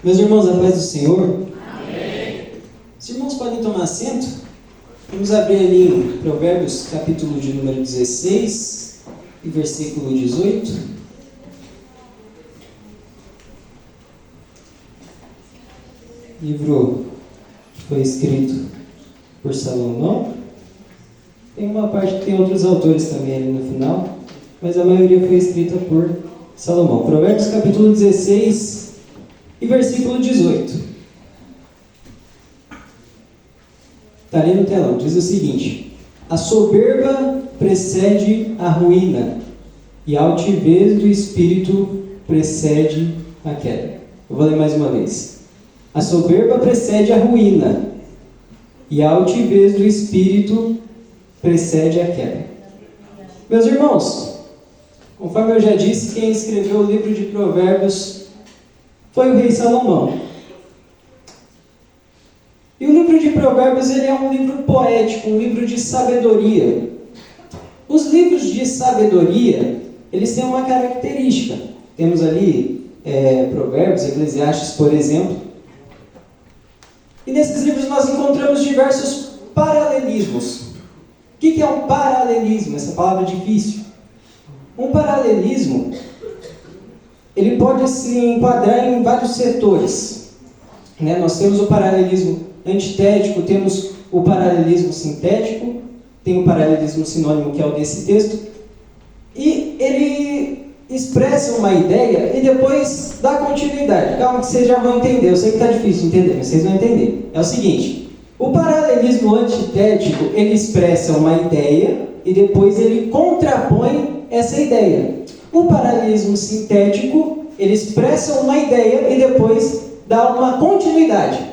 Meus irmãos, a paz do Senhor. Amém. Os irmãos podem tomar assento. Vamos abrir ali em Provérbios, capítulo de número 16 e versículo 18. Livro que foi escrito por Salomão. Tem uma parte que tem outros autores também ali no final, mas a maioria foi escrita por Salomão. Provérbios, capítulo 16 e versículo 18. Está ali no telão. Diz o seguinte: a soberba precede a ruína, e a altivez do espírito precede a queda. Eu vou ler mais uma vez. A soberba precede a ruína, e a altivez do espírito precede a queda. Meus irmãos, conforme eu já disse, quem escreveu o livro de Provérbios foi o rei Salomão. E o livro de Provérbios ele é um livro poético, um livro de sabedoria. Os livros de sabedoria, eles têm uma característica. Temos ali Provérbios, Eclesiastes, por exemplo. E nesses livros nós encontramos diversos paralelismos. O que é um paralelismo? Essa palavra é difícil. Um paralelismo, ele pode se enquadrar em vários setores. Nós temos o paralelismo antitético, temos o paralelismo sintético, tem o paralelismo sinônimo, que é o desse texto, e ele expressa uma ideia e depois dá continuidade. Calma que vocês já vão entender, eu sei que está difícil de entender, mas vocês vão entender. É o seguinte: o paralelismo antitético, ele expressa uma ideia e depois ele contrapõe essa ideia. O paralelismo sintético, ele expressa uma ideia e depois dá uma continuidade.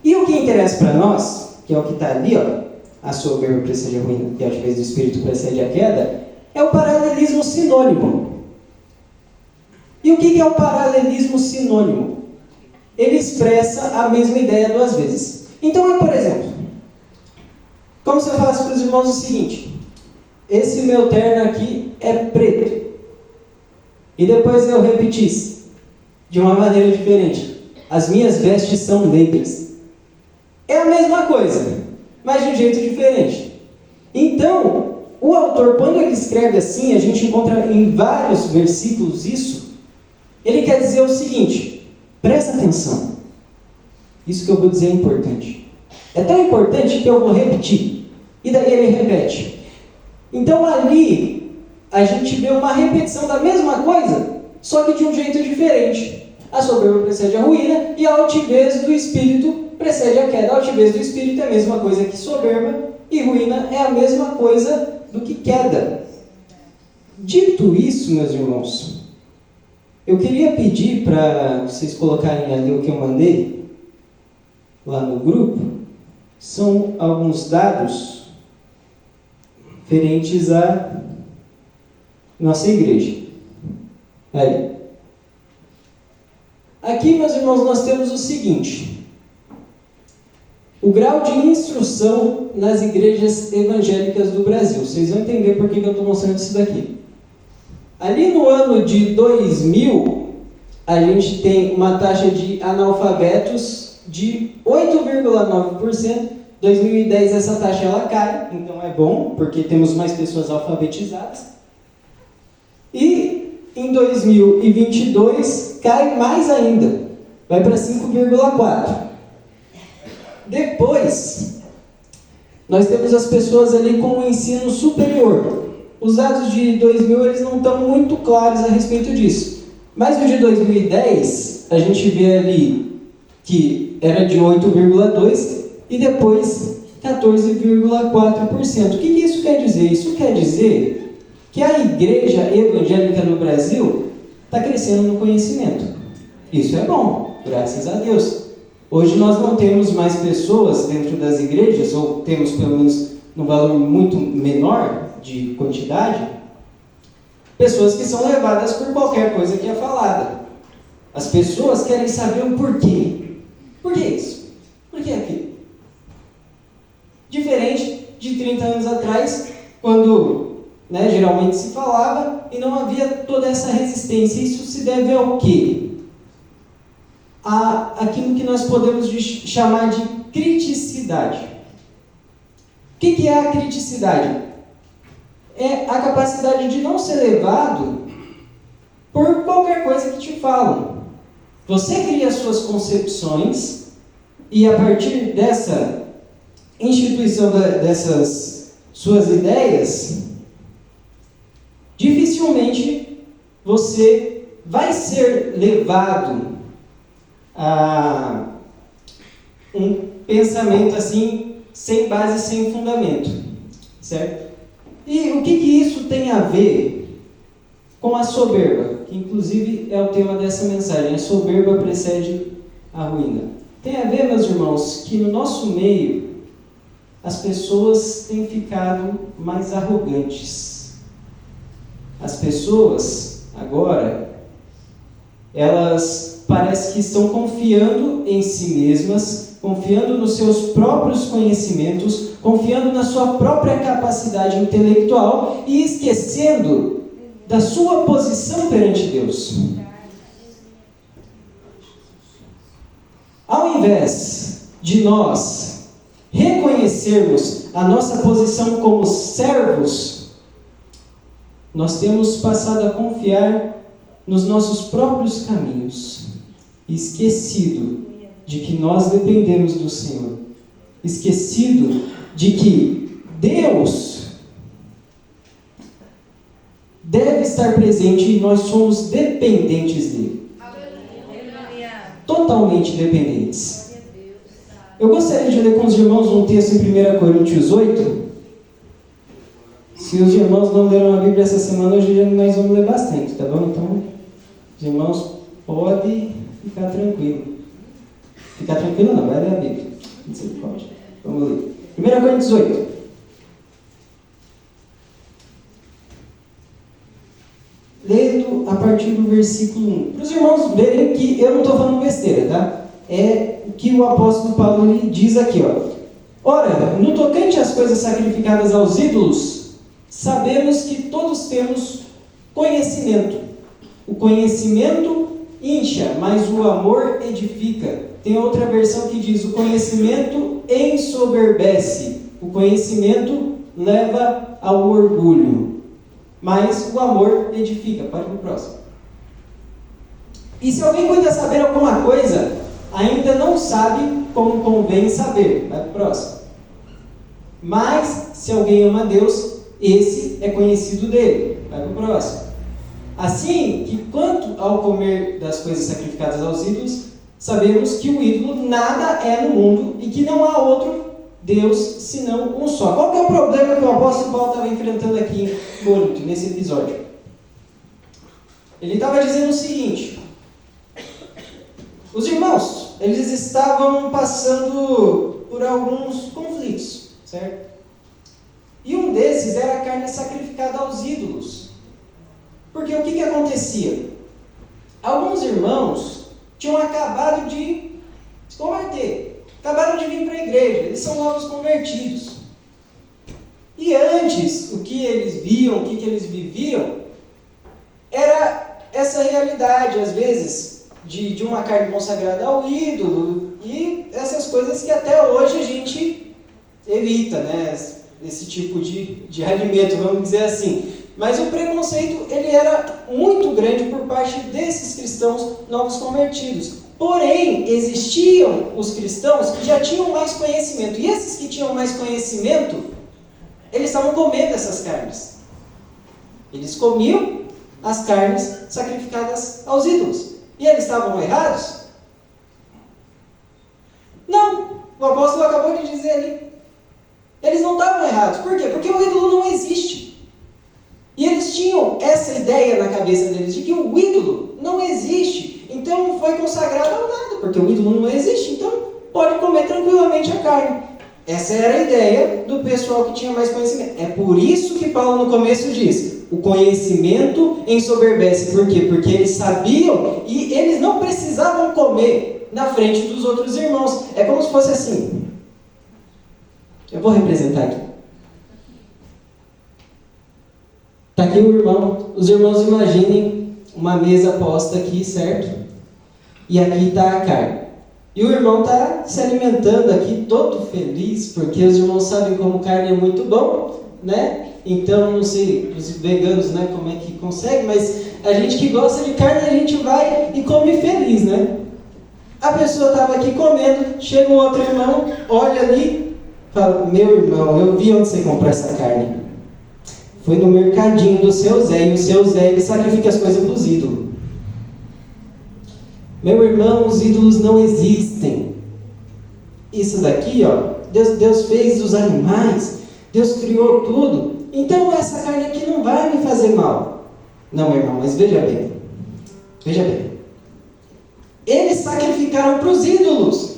E o que interessa para nós, que é o que está ali, ó, a soberba precede a ruína, e a altivez do espírito precede a queda, é o paralelismo sinônimo. E o que é o paralelismo sinônimo? Ele expressa a mesma ideia duas vezes. Então, por exemplo, como se eu falasse para os irmãos o seguinte: esse meu terno aqui é preto. E depois eu repetisse, de uma maneira diferente: as minhas vestes são negras. É a mesma coisa, mas de um jeito diferente. Então, o autor, quando ele escreve assim, a gente encontra em vários versículos isso, ele quer dizer o seguinte: presta atenção. Isso que eu vou dizer é importante. É tão importante que eu vou repetir. E daí ele repete. Então ali a gente vê uma repetição da mesma coisa, só que de um jeito diferente. A soberba precede a ruína e a altivez do espírito precede a queda. A altivez do espírito é a mesma coisa que soberba e ruína é a mesma coisa do que queda. Dito isso, meus irmãos, eu queria pedir para vocês colocarem ali o que eu mandei lá no grupo. São alguns dados referentes à nossa igreja. Aí. Aqui, meus irmãos, nós temos o seguinte: o grau de instrução nas igrejas evangélicas do Brasil. Vocês vão entender por que eu estou mostrando isso daqui. Ali no ano de 2000, a gente tem uma taxa de analfabetos de 8,9%. 2010 essa taxa ela cai, então é bom, porque temos mais pessoas alfabetizadas. E em 2022 cai mais ainda, vai para 5,4%. Depois, nós temos as pessoas ali com o ensino superior. Os dados de 2000 eles não estão muito claros a respeito disso. Mas o de 2010, a gente vê ali que era de 8,2% e depois 14,4%. O que isso quer dizer? Isso quer dizer que a igreja evangélica no Brasil está crescendo no conhecimento. Isso é bom, graças a Deus. Hoje nós não temos mais pessoas dentro das igrejas, ou temos pelo menos num valor muito menor de quantidade, pessoas que são levadas por qualquer coisa que é falada. As pessoas querem saber o porquê. Por que isso? Por que aquilo? Diferente de 30 anos atrás, quando geralmente se falava e não havia toda essa resistência. Isso se deve ao quê? aquilo que nós podemos chamar de criticidade. O que é a criticidade? É a capacidade de não ser levado por qualquer coisa que te falam. Você cria suas concepções e a partir dessa instituição dessas suas ideias, dificilmente você vai ser levado a um pensamento assim, sem base, sem fundamento, certo? E o que isso tem a ver com a soberba? Que inclusive é o tema dessa mensagem. A soberba precede a ruína. Tem a ver, meus irmãos, que no nosso meio as pessoas têm ficado mais arrogantes. As pessoas, agora, elas parece que estão confiando em si mesmas, confiando nos seus próprios conhecimentos, confiando na sua própria capacidade intelectual e esquecendo da sua posição perante Deus. Ao invés de nós reconhecermos a nossa posição como servos, nós temos passado a confiar nos nossos próprios caminhos, esquecido de que nós dependemos do Senhor, esquecido de que Deus deve estar presente e nós somos dependentes dele. Totalmente dependentes. Eu gostaria de ler com os irmãos um texto em 1 Coríntios 8. Se os irmãos não leram a Bíblia essa semana, hoje nós vamos ler bastante, tá bom? Então, os irmãos podem ficar tranquilos. Ficar tranquilo não, vai ler a Bíblia. Misericórdia. Vamos ler. 1 Coríntios 8. Lendo a partir do versículo 1. Para os irmãos verem que eu não estou falando besteira, tá? É o que o apóstolo Paulo lhe diz aqui, ó. Ora, no tocante às coisas sacrificadas aos ídolos, sabemos que todos temos conhecimento. O conhecimento incha, mas o amor edifica. Tem outra versão que diz: o conhecimento ensoberbece. O conhecimento leva ao orgulho, mas o amor edifica. Pode ir para o próximo. E se alguém cuida saber alguma coisa, ainda não sabe como convém saber. Vai para o próximo. Mas se alguém ama a Deus, esse é conhecido dele. Vai para o próximo. Assim que quanto ao comer das coisas sacrificadas aos ídolos, sabemos que o ídolo nada é no mundo e que não há outro Deus senão um só. Qual que é o problema que o apóstolo Paulo estava enfrentando aqui em Corinto, nesse episódio? Ele estava dizendo o seguinte: os irmãos, eles estavam passando por alguns conflitos, certo? E um desses era a carne sacrificada aos ídolos. Porque o que acontecia? Alguns irmãos tinham acabado de se converter, acabaram de vir para a igreja, eles são novos convertidos. E antes, o que eles viam, o que eles viviam, era essa realidade, às vezes, de uma carne consagrada ao ídolo, e essas coisas que até hoje a gente evita, né? Esse tipo de alimento, vamos dizer assim. Mas o preconceito, ele era muito grande por parte desses cristãos novos convertidos. Porém, existiam os cristãos que já tinham mais conhecimento. E esses que tinham mais conhecimento, eles estavam comendo essas carnes. Eles comiam as carnes sacrificadas aos ídolos. E eles estavam errados? Não. O apóstolo acabou de dizer ali. Eles não estavam errados. Por quê? Porque o ídolo não existe. E eles tinham essa ideia na cabeça deles, de que o ídolo não existe, então não foi consagrado a nada, porque o ídolo não existe, então pode comer tranquilamente a carne. Essa era a ideia do pessoal que tinha mais conhecimento. É por isso que Paulo no começo diz: o conhecimento ensoberbece. Por quê? Porque eles sabiam e eles não precisavam comer na frente dos outros irmãos. É como se fosse assim. Eu vou representar aqui. Está aqui o irmão. Os irmãos imaginem uma mesa posta aqui, certo? e aqui está a carne. E o irmão está se alimentando aqui todo feliz, porque os irmãos sabem como carne é muito bom, né? Então, não sei, os veganos, né, como é que consegue, mas a gente que gosta de carne, a gente vai e come feliz, né? A pessoa estava aqui comendo, chega um outro irmão, olha ali, fala, meu irmão, eu vi onde você comprou essa carne. Foi no mercadinho do seu Zé, e o seu Zé, ele sacrifica as coisas para os ídolos. Meu irmão, os ídolos não existem. Isso daqui, ó, Deus fez os animais, Deus criou tudo. Então essa carne aqui não vai me fazer mal. Não, meu irmão, mas veja bem. Veja bem. Eles sacrificaram para os ídolos.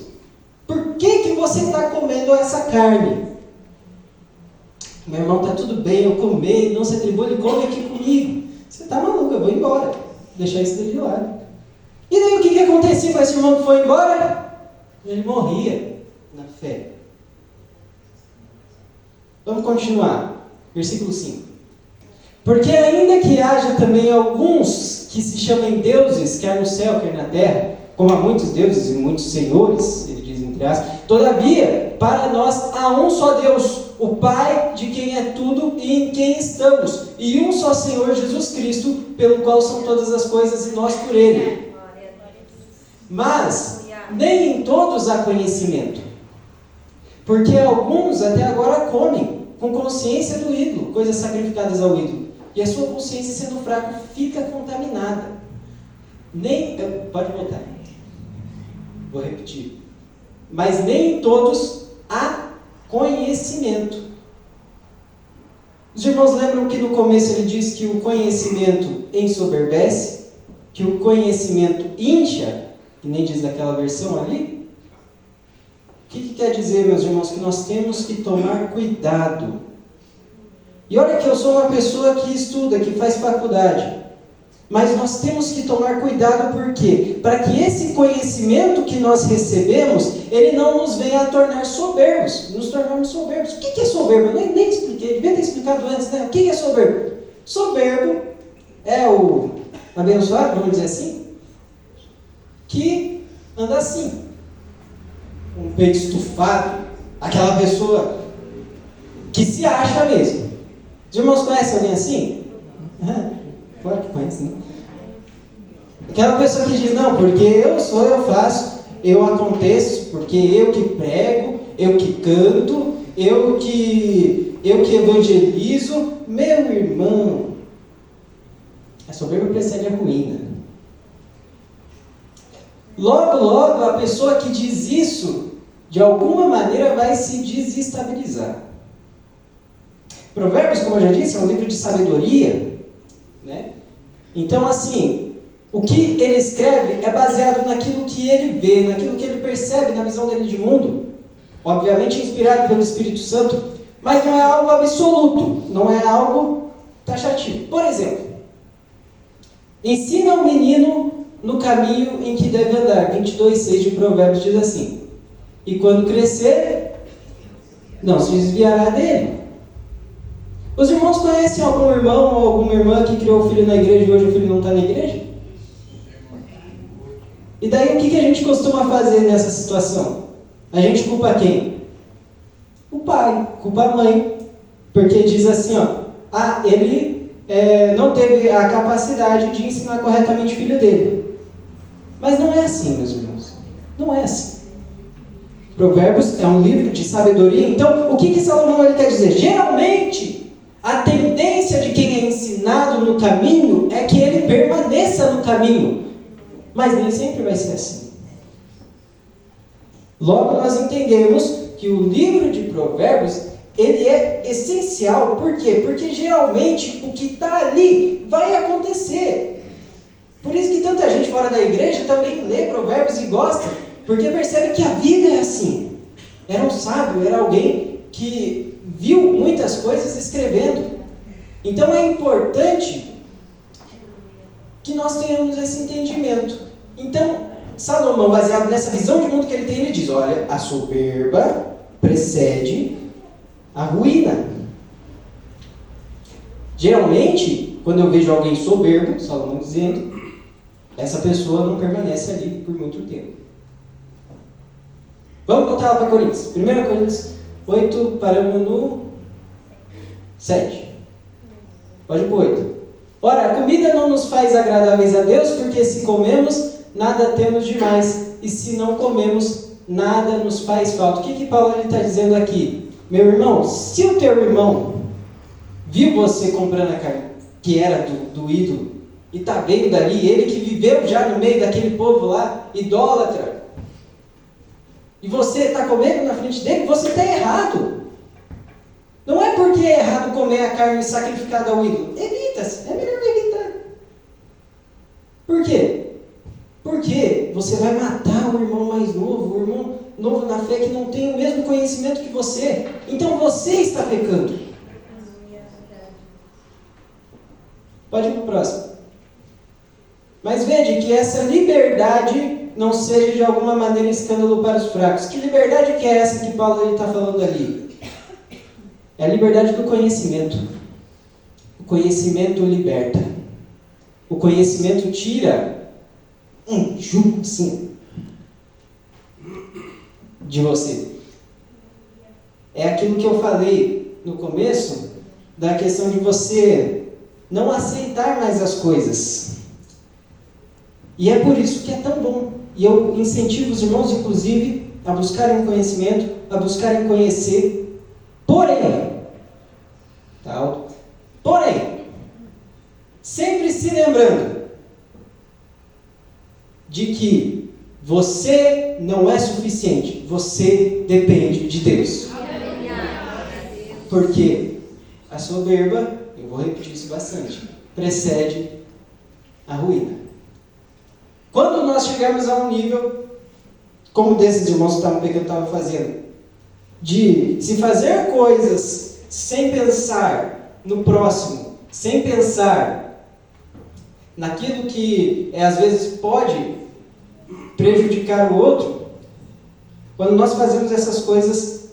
Por que você está comendo essa carne? Meu irmão, está tudo bem, eu comi, não se atribui, come aqui comigo. Você está maluco, eu vou embora. Deixar isso daí de lado. E daí o que acontecia com esse irmão que foi embora? Ele morria na fé. Vamos continuar. Versículo 5. Porque ainda que haja também alguns que se chamem deuses, quer no céu, quer na terra, como há muitos deuses e muitos senhores, ele diz entre aspas, todavia, para nós há um só Deus, o Pai, de quem é tudo e em quem estamos, e um só Senhor Jesus Cristo, pelo qual são todas as coisas e nós por Ele. Mas nem em todos há conhecimento, porque alguns até agora comem com consciência do ídolo, coisas sacrificadas ao ídolo, e a sua consciência, sendo fraca, fica contaminada. Pode voltar. Vou repetir. Mas nem em todos há conhecimento. Os irmãos lembram que no começo ele diz que o conhecimento ensoberbece, que o conhecimento incha, que nem diz naquela versão ali? O que quer dizer, meus irmãos? Que nós temos que tomar cuidado. E olha que eu sou uma pessoa que estuda, que faz faculdade. Mas nós temos que tomar cuidado, por quê? Para que esse conhecimento que nós recebemos, ele não nos venha a tornar soberbos, nos tornarmos soberbos. O que é soberbo? Eu nem expliquei, devia ter explicado antes, né? O que é soberbo? Soberbo é o abençoado, vamos dizer assim, que anda assim, um peito estufado, aquela pessoa que se acha mesmo. Os irmãos conhecem alguém assim? Claro que conhece, né? Aquela pessoa que diz, não, porque eu faço, eu aconteço, porque eu que prego, eu que canto, eu que evangelizo. Meu irmão, a soberba precede a ruína. Logo, logo, a pessoa que diz isso, de alguma maneira vai se desestabilizar. Provérbios, como eu já disse, é um livro de sabedoria, né? Então, assim, o que ele escreve é baseado naquilo que ele vê, naquilo que ele percebe na visão dele de mundo. Obviamente inspirado pelo Espírito Santo, mas não é algo absoluto, não é algo taxativo. Por exemplo, ensina o menino no caminho em que deve andar. 22:6 de Provérbios diz assim: e quando crescer, não se desviará dele. Os irmãos conhecem algum irmão ou alguma irmã que criou o filho na igreja e hoje o filho não está na igreja? E daí o que a gente costuma fazer nessa situação? A gente culpa quem? O pai, culpa a mãe. Porque diz assim, ó, ele não teve a capacidade de ensinar corretamente o filho dele. Mas não é assim, meus irmãos. Não é assim. Provérbios é um livro de sabedoria. Então, o que Salomão ele quer dizer? Geralmente, a tendência de quem é ensinado no caminho é que ele permaneça no caminho. Mas nem sempre vai ser assim. Logo nós entendemos que o livro de Provérbios, ele é essencial. Por quê? Porque geralmente o que está ali vai acontecer. Por isso que tanta gente fora da igreja também lê Provérbios e gosta. Porque percebe que a vida é assim. Era um sábio, era alguém que viu muitas coisas escrevendo. Então é importante que nós tenhamos esse entendimento. Então, Salomão, baseado nessa visão de mundo que ele tem, ele diz, olha, a soberba precede a ruína. Geralmente, quando eu vejo alguém soberbo, Salomão dizendo, essa pessoa não permanece ali por muito tempo. Vamos voltar lá para Coríntios. 1 Coríntios 8, paramos no 7. Pode ir para 8. Ora, a comida não nos faz agradáveis a Deus, porque se comemos, nada temos demais, e se não comemos, nada nos faz falta. O que Paulo está dizendo aqui? Meu irmão, se o teu irmão viu você comprando a carne, que era do ídolo, e está vendo dali, ele que viveu já no meio daquele povo lá, idólatra, e você está comendo na frente dele, você está errado. Não é porque é errado comer a carne sacrificada ao ídolo. Evita-se, é melhor evitar. Por quê? Porque você vai matar o irmão mais novo, o irmão novo na fé que não tem o mesmo conhecimento que você. Então você está pecando. Pode ir para o próximo. Mas veja que essa liberdade não seja de alguma maneira escândalo para os fracos. Que liberdade que é essa que Paulo está falando ali? É a liberdade do conhecimento. O conhecimento liberta. O conhecimento tira um jugo, sim, de você. É aquilo que eu falei no começo, da questão de você não aceitar mais as coisas. E é por isso que é tão bom. E eu incentivo os irmãos, inclusive, a buscarem conhecimento, a buscarem conhecer. Porém, sempre se lembrando de que você não é suficiente, você depende de Deus. Porque a soberba, eu vou repetir isso bastante, precede a ruína. Quando nós chegarmos a um nível, como desses irmãos que estavam pegando, estavam fazendo, de se fazer coisas sem pensar no próximo, sem pensar naquilo que às vezes pode prejudicar o outro, quando nós fazemos essas coisas,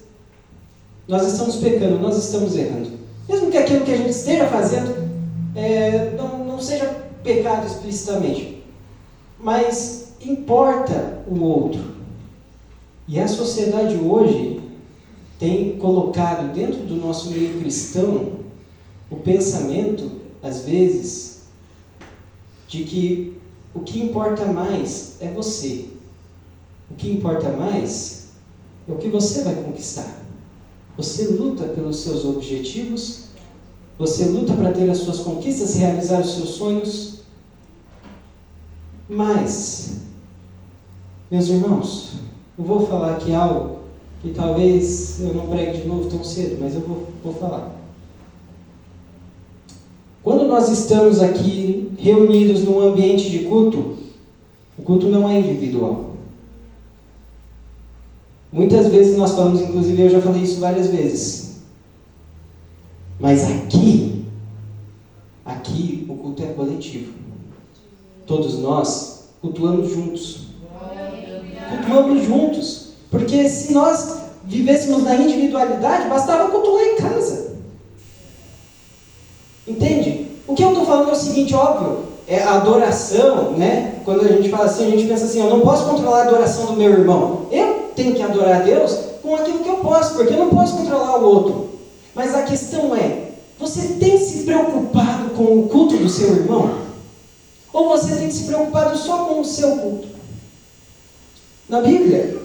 nós estamos pecando, nós estamos errando. Mesmo que aquilo que a gente esteja fazendo não seja pecado explicitamente, mas importa o outro. E a sociedade hoje tem colocado dentro do nosso meio cristão o pensamento, às vezes, de que o que importa mais é você. O que importa mais é o que você vai conquistar. Você luta pelos seus objetivos, você luta para ter as suas conquistas, realizar os seus sonhos. Mas, meus irmãos, eu vou falar aqui algo que talvez eu não pregue de novo tão cedo, mas eu vou falar. Quando nós estamos aqui reunidos num ambiente de culto, o culto não é individual. Muitas vezes nós falamos, inclusive eu já falei isso várias vezes, mas aqui o culto é coletivo. Todos nós cultuamos juntos. Cultuamos juntos. Porque se nós vivêssemos na individualidade, bastava cultuar em casa. Entende? O que eu estou falando é o seguinte, óbvio, é a adoração, né? Quando a gente fala assim, a gente pensa assim, eu não posso controlar a adoração do meu irmão. Eu tenho que adorar a Deus com aquilo que eu posso, porque eu não posso controlar o outro. Mas a questão é, você tem se preocupado com o culto do seu irmão? Ou você tem se preocupado só com o seu culto? Na Bíblia,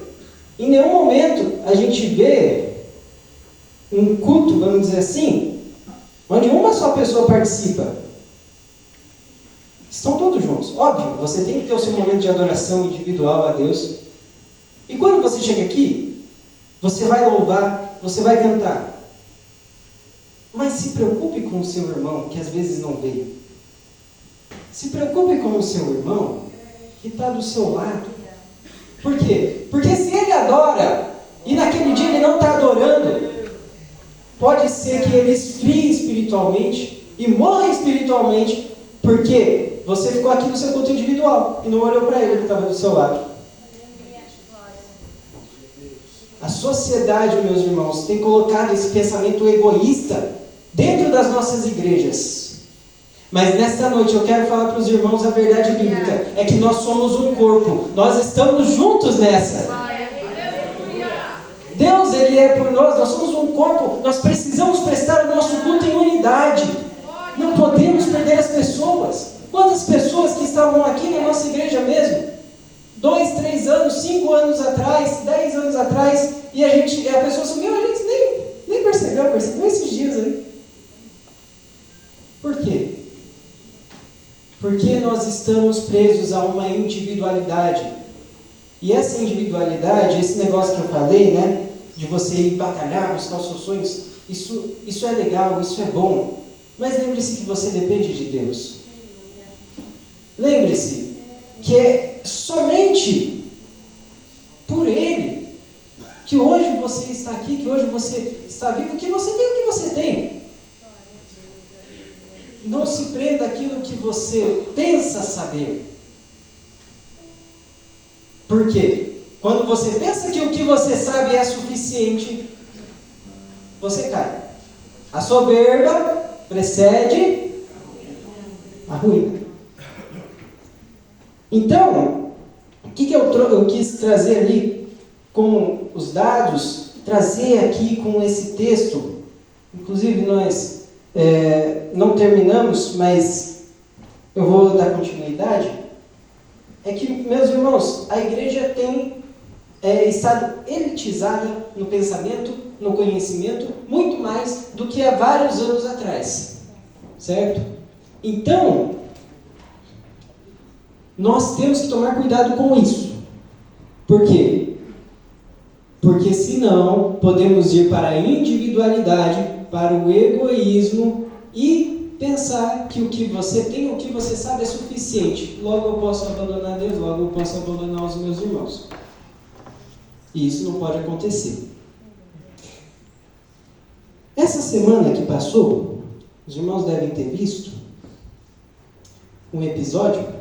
em nenhum momento a gente vê um culto, vamos dizer assim, onde uma só pessoa participa. Estão todos juntos. Óbvio, você tem que ter o seu momento de adoração individual a Deus. E quando você chega aqui, você vai louvar, você vai cantar. Mas se preocupe com o seu irmão, que às vezes não veio. Se preocupe com o seu irmão, que está do seu lado. Por quê? Porque se ele adora, e naquele dia ele não está adorando, pode ser que ele esfrie espiritualmente e morra espiritualmente, porque você ficou aqui no seu culto individual e não olhou para ele que estava do seu lado. A sociedade, meus irmãos, tem colocado esse pensamento egoísta dentro das nossas igrejas. Mas nesta noite eu quero falar para os irmãos a verdade bíblica. É que nós somos um corpo. Nós estamos juntos nessa. Deus, Ele é por nós. Nós somos um corpo. Nós precisamos prestar o nosso culto em unidade. Não podemos perder as pessoas. Quantas pessoas que estavam aqui na nossa igreja mesmo? 2, 3 anos, 5 anos atrás, 10 anos atrás. E a pessoa sumiu, a gente nem percebeu esses dias aí. Por quê? Porque nós estamos presos a uma individualidade. E essa individualidade, esse negócio que eu falei, né? De você ir batalhar, buscar os seus sonhos, isso é legal, isso é bom. Mas lembre-se que você depende de Deus. Lembre-se que é somente por Ele que hoje você está aqui, que hoje você está vivo, que você tem o que você tem. Não se prenda àquilo que você pensa saber. Por quê? Quando você pensa que o que você sabe é suficiente, você cai. A soberba precede a ruína. Então, o que eu quis trazer ali com os dados, trazer aqui com esse texto, inclusive nós não terminamos, mas eu vou dar continuidade, é que, meus irmãos, a igreja tem estado elitizada no pensamento, no conhecimento, muito mais do que há vários anos atrás, certo? Então, nós temos que tomar cuidado com isso. Por quê? Porque senão podemos ir para a individualidade, para o egoísmo e pensar que o que você tem, o que você sabe é suficiente. Logo eu posso abandonar Deus, logo eu posso abandonar os meus irmãos. E isso não pode acontecer. Essa semana que passou, os irmãos devem ter visto um episódio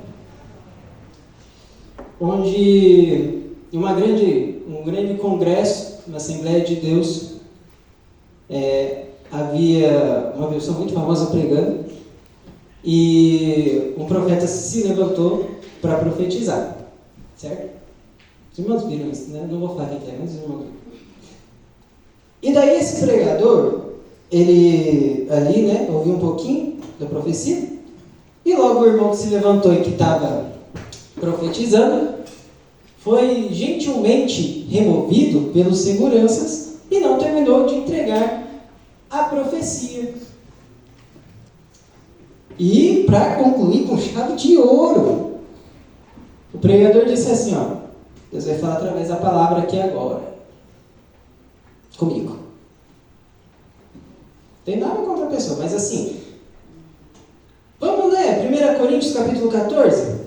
onde em um grande congresso na Assembleia de Deus havia uma pessoa muito famosa pregando e um profeta se levantou para profetizar, certo? Os irmãos viram isso, né? Não vou falar quem é, mas os irmãos viram. E daí esse pregador, ele ali, né, ouviu um pouquinho da profecia e logo o irmão que se levantou e que estava profetizando foi gentilmente removido pelos seguranças e não terminou de entregar a profecia. E, para concluir com chave de ouro, o pregador disse assim, ó, Deus vai falar através da palavra aqui agora, comigo. Não tem nada contra a pessoa, mas assim, vamos ler 1 Coríntios capítulo 14.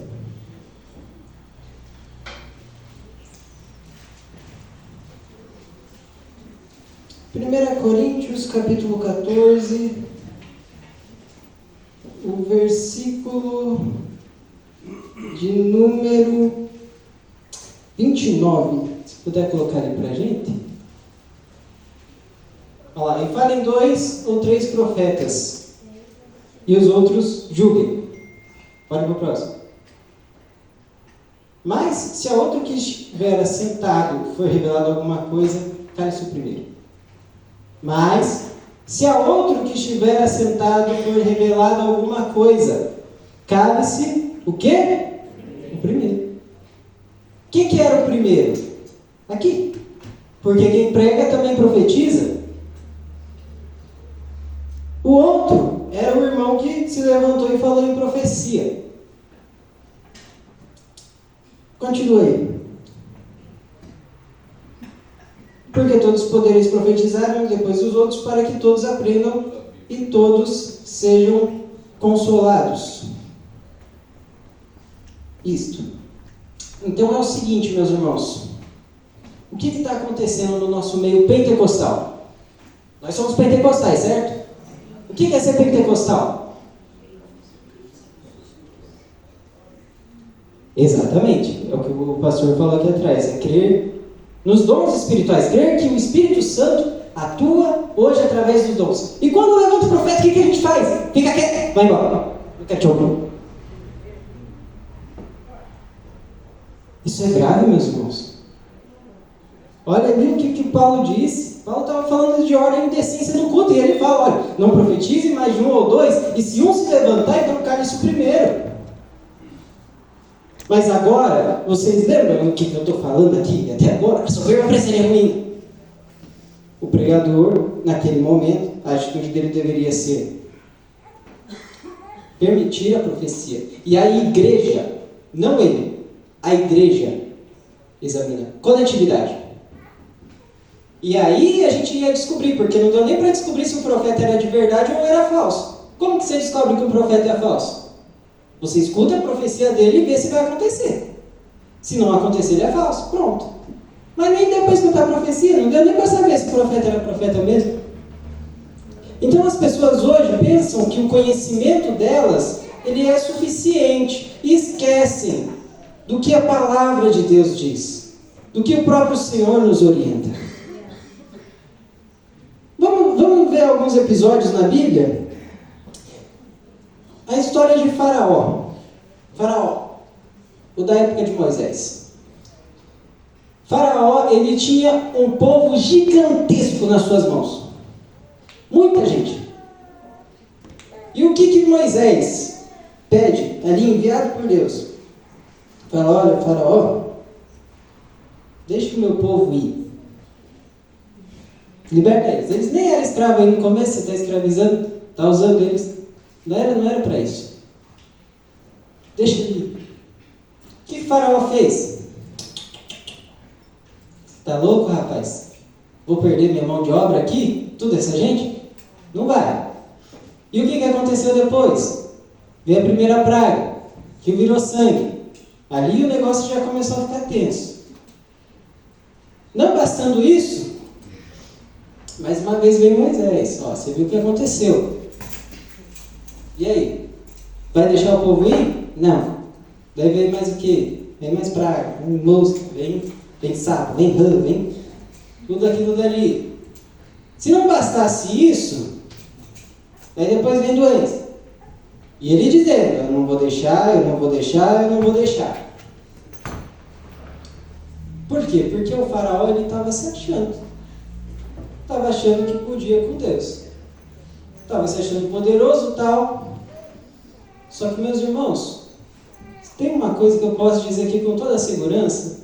1 Coríntios capítulo 14, o versículo de número 29. Se puder colocar ali para a gente. Olha lá, e falem 2 ou 3 profetas, e os outros julguem. Pode ir para o próximo. Mas, se a outro que estiver assentado for revelado alguma coisa, cale-se o primeiro. Mas, se a outro que estiver assentado for revelado alguma coisa, cale-se o quê? O primeiro. Quem que era o primeiro? Aqui. Porque quem prega também profetiza. O outro era o irmão que se levantou e falou em profecia. Continue. Porque todos podereis profetizar, depois os outros, para que todos aprendam e todos sejam consolados. Isto. Então é o seguinte, meus irmãos. O que está acontecendo no nosso meio pentecostal? Nós somos pentecostais, certo? O que é ser pentecostal? Exatamente. É o que o pastor falou aqui atrás. É crer nos dons espirituais, crer que o Espírito Santo atua hoje através dos dons. E quando levanta o profeta, o que a gente faz? Fica quieto, vai embora. Isso é grave, meus irmãos. Olha ali o que Paulo disse. Paulo estava falando de ordem e decência no culto, e ele fala, olha, não profetize mais de um ou dois, e se um se levantar, então cale-se o primeiro. Mas agora, vocês lembram o que eu estou falando aqui até agora? A soberba pareceria ruim. O pregador, naquele momento, a atitude dele deveria ser permitir a profecia. E a igreja, não ele, a igreja examina. Coletividade. E aí a gente ia descobrir, porque não deu nem para descobrir se o profeta era de verdade ou era falso. Como que você descobre que o profeta é falso? Você escuta a profecia dele e vê se vai acontecer. Se não acontecer, ele é falso. Pronto. Mas nem deu para escutar a profecia, não deu nem para saber se o profeta era profeta mesmo. Então as pessoas hoje pensam que o conhecimento delas, ele é suficiente e esquecem do que a palavra de Deus diz, do que o próprio Senhor nos orienta. Vamos ver alguns episódios na Bíblia. A história de Faraó. Faraó, o da época de Moisés. Faraó, ele tinha um povo gigantesco nas suas mãos. Muita gente. E o que Moisés pede, ali enviado por Deus? Fala, olha, Faraó, deixa o meu povo ir. Liberta eles. Eles nem eram escravos aí no começo, você está escravizando, está usando eles. Não era para isso. Deixa ele ir. O que Faraó fez? Está louco, rapaz? Vou perder minha mão de obra aqui? Tudo essa gente? Não vai. E o que aconteceu depois? Veio a primeira praga, que virou sangue. Ali o negócio já começou a ficar tenso. Não bastando isso, mais uma vez veio Moisés. Ó, você viu o que aconteceu. E aí? Vai deixar o povo ir? Não. Daí vem mais o quê? Vem mais praga, vem mosca, vem sapo, vem rã, vem tudo aquilo dali. Se não bastasse isso, aí depois vem doença. E ele dizendo, eu não vou deixar, eu não vou deixar, eu não vou deixar. Por quê? Porque o faraó, ele estava se achando. Estava achando que podia com Deus. Estava se achando poderoso e tal. Só que, meus irmãos, tem uma coisa que eu posso dizer aqui com toda a segurança,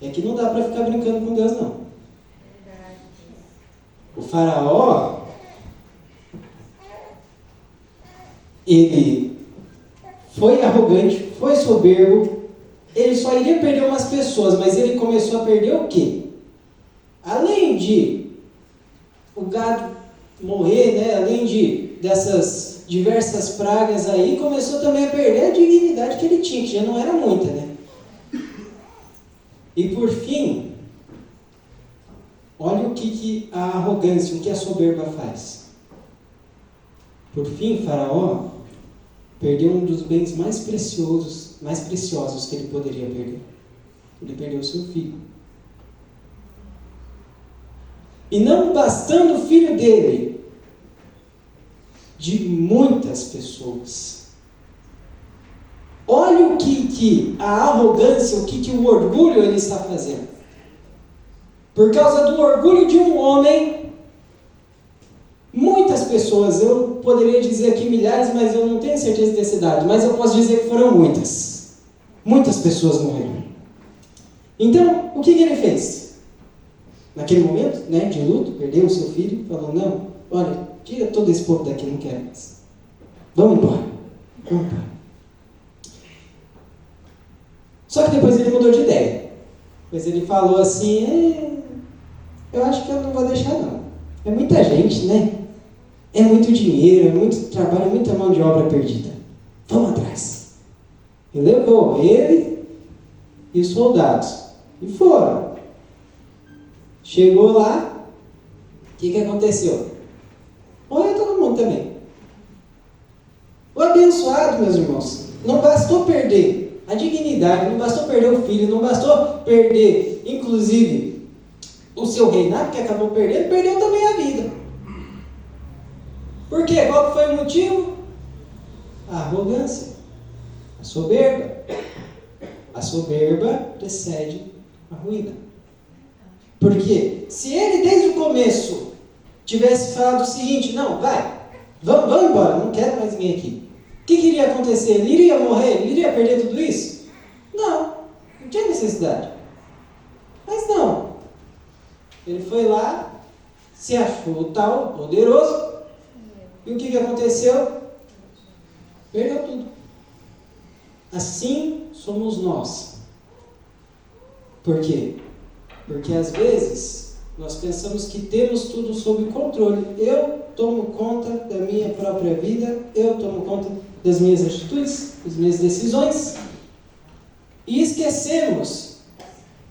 é que não dá para ficar brincando com Deus, não. O faraó, ele foi arrogante, foi soberbo, ele só iria perder umas pessoas, mas ele começou a perder o quê? Além de o gado morrer, né? Além dessas diversas pragas aí, começou também a perder a dignidade que ele tinha, que já não era muita, né? E por fim, olha o que a arrogância, o que a soberba faz. Por fim, Faraó perdeu um dos bens mais preciosos que ele poderia perder. Ele perdeu o seu filho. E não bastando o filho dele, de muitas pessoas. Olha o que a arrogância, o que o orgulho ele está fazendo. Por causa do orgulho de um homem, muitas pessoas, eu poderia dizer aqui milhares, mas eu não tenho certeza desse dado, mas eu posso dizer que foram muitas. Muitas pessoas morreram. Então, o que ele fez? Naquele momento, né, de luto, perdeu o seu filho, falou, não, olha, tira todo esse povo daqui, não quero mais. Vamos embora. Só que depois ele mudou de ideia. Depois ele falou assim, eu acho que eu não vou deixar não. É muita gente, né? É muito dinheiro, é muito trabalho, é muita mão de obra perdida. Vamos atrás. E levou ele e os soldados. E foram. Chegou lá, o que aconteceu? Morreu todo mundo também. O abençoado, meus irmãos, não bastou perder a dignidade, não bastou perder o filho, não bastou perder, inclusive, o seu reinado, que acabou perdendo, perdeu também a vida. Por quê? Qual que foi o motivo? A arrogância, a soberba. A soberba precede a ruína. Porque se ele desde o começo tivesse falado o seguinte: não, vamos embora, não quero mais ninguém aqui. O que iria acontecer? Ele iria morrer? Ele iria perder tudo isso? Não tinha necessidade. Mas não. Ele foi lá, se achou o tal, poderoso, e o que aconteceu? Perdeu tudo. Assim somos nós. Por quê? Porque às vezes nós pensamos que temos tudo sob controle. Eu tomo conta da minha própria vida, eu tomo conta das minhas atitudes, das minhas decisões, e esquecemos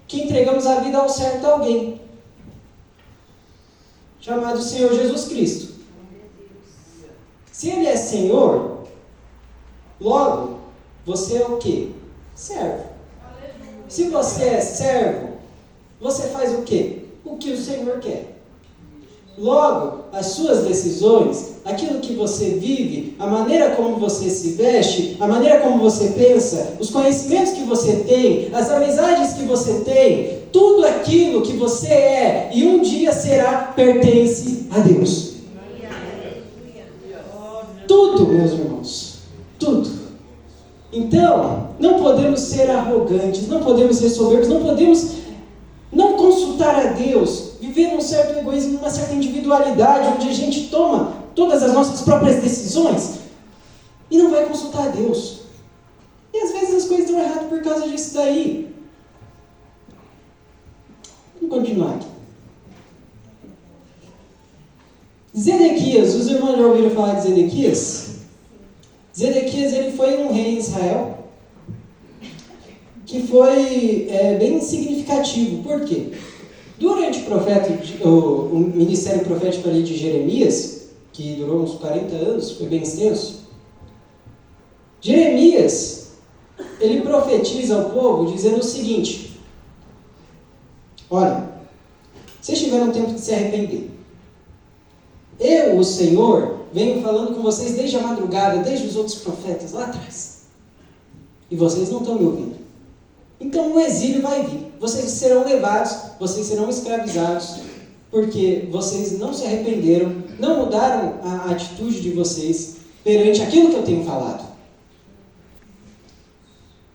que entregamos a vida ao certo alguém, chamado Senhor Jesus Cristo. Se Ele é Senhor, logo, você é o quê? Servo. Se você é servo, você faz o quê? O que o Senhor quer. Logo, as suas decisões, aquilo que você vive, a maneira como você se veste, a maneira como você pensa, os conhecimentos que você tem, as amizades que você tem, tudo aquilo que você é e um dia será, pertence a Deus. Tudo, meus irmãos, tudo. Então, não podemos ser arrogantes, não podemos ser soberbos, não podemos não consultar a Deus, viver num certo egoísmo, numa certa individualidade, onde a gente toma todas as nossas próprias decisões e não vai consultar a Deus. E às vezes as coisas estão erradas por causa disso daí. Vamos continuar aqui. Zedequias, os irmãos já ouviram falar de Zedequias? Zedequias, ele foi um rei em Israel que foi bem significativo. Por quê? Durante o ministério profético ali de Jeremias, que durou uns 40 anos, foi bem extenso, Jeremias, ele profetiza ao povo dizendo o seguinte: olha, vocês tiveram tempo de se arrepender. Eu, o Senhor, venho falando com vocês desde a madrugada, desde os outros profetas lá atrás. E vocês não estão me ouvindo. Então o exílio vai vir. Vocês serão levados, vocês serão escravizados, porque vocês não se arrependeram, não mudaram a atitude de vocês perante aquilo que eu tenho falado.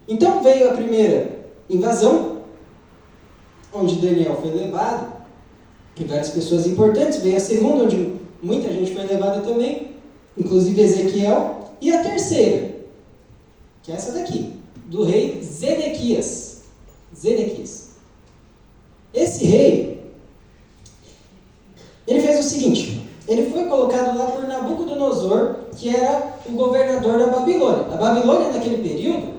Então veio a primeira invasão, onde Daniel foi levado, e várias pessoas importantes. Veio a segunda, onde muita gente foi levada também, inclusive Ezequiel. E a terceira, que é essa daqui, do rei Zedequias. Esse rei, ele fez o seguinte: ele foi colocado lá por Nabucodonosor, que era o governador da Babilônia. A Babilônia, naquele período,